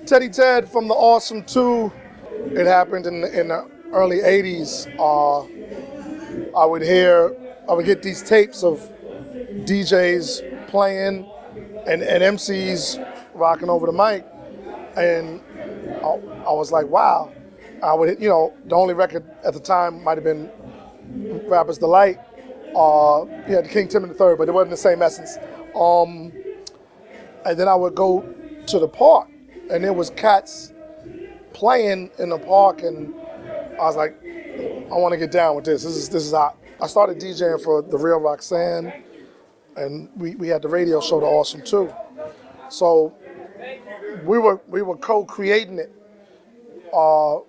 Teddy Ted from the Awesome 2. It happened in the early 80s. I would get these tapes of DJs playing and MCs rocking over the mic. And I was like, wow. I would, the only record at the time might have been Rapper's Delight. The King Tim III, but it wasn't the same essence. And then I would go to the park, and there was cats playing in the park, and I was like, I want to get down with this. This is hot. I started DJing for The Real Roxanne, and we had the radio show, The Awesome 2. So we were co-creating it. So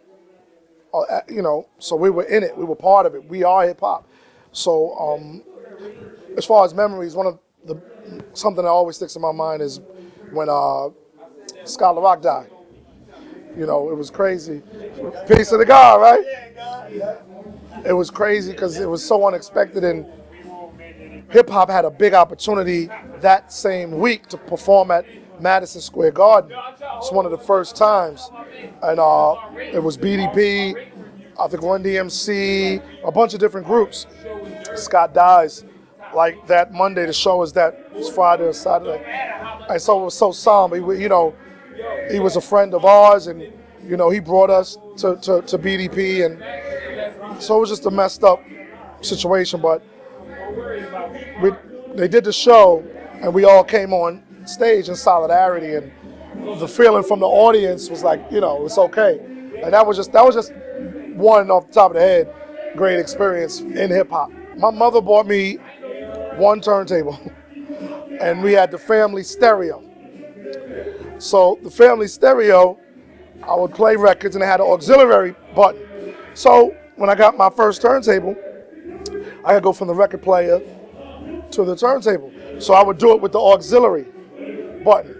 we were in it. We were part of it. We are hip hop. So as far as memories, something that always sticks in my mind is when Scott LaRock died. It was crazy. Peace to the God, right? It was crazy because it was so unexpected, and hip hop had a big opportunity that same week to perform at Madison Square Garden. It's one of the first times. And it was BDP, I think Run DMC, a bunch of different groups. Scott dies like that Monday. The show is Friday or Saturday. And so it was so somber. He was a friend of ours, and he brought us to BDP, and so it was just a messed up situation. But they did the show, and we all came on stage in solidarity, and the feeling from the audience was like, it's okay. And that was just one off the top of the head great experience in hip hop. My mother bought me one turntable, and we had the family stereo. So the family stereo, I would play records, and it had an auxiliary button. So when I got my first turntable, I could go from the record player to the turntable. So I would do it with the auxiliary button,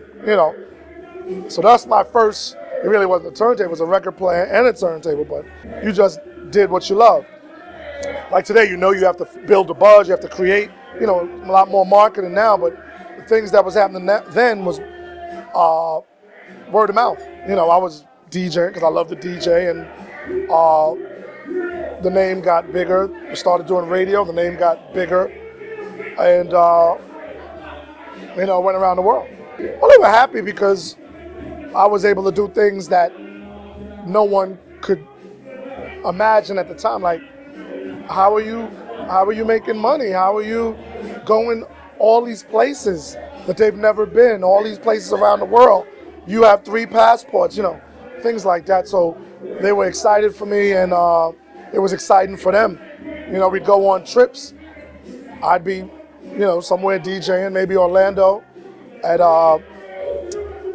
So that's my first, it really wasn't a turntable, it was a record player and a turntable, but you just did what you loved. Like today, you have to build a buzz, you have to create, a lot more marketing now, but the things that was happening then was word of mouth. I was DJing because I love to DJ, and the name got bigger. We started doing radio, the name got bigger, and went around the world. Well, they were happy because I was able to do things that no one could imagine at the time. Like, how are you making money? How are you going all these places that they've never been, all these places around the world? You have 3 passports, things like that. So they were excited for me, and it was exciting for them. We'd go on trips. I'd be, somewhere DJing, maybe Orlando, at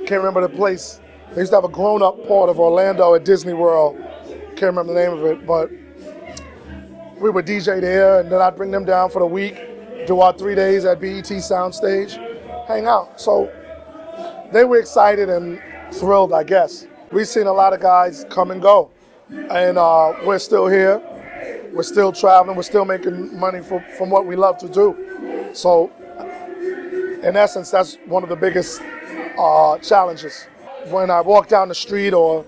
can't remember the place. They used to have a grown-up part of Orlando at Disney World. Can't remember the name of it, but we would DJ there, and then I'd bring them down for the week, do our 3 days at BET Soundstage, hang out. So they were excited and thrilled, I guess. We've seen a lot of guys come and go, and we're still here. We're still traveling. We're still making money from what we love to do. So in essence, that's one of the biggest challenges. When I walk down the street or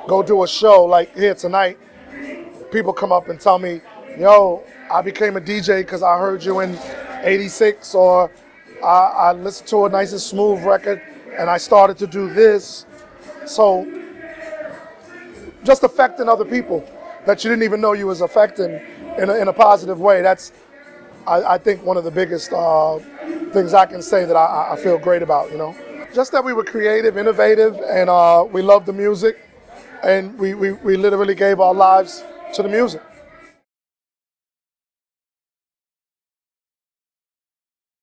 go do a show like here tonight, people come up and tell me, yo, I became a DJ because I heard you in '86, or I listened to a Nice and Smooth record and I started to do this. So just affecting other people that you didn't even know you was affecting in a positive way. That's, I think, one of the biggest things I can say that I feel great about, Just that we were creative, innovative, and we loved the music, and we literally gave our lives to the music.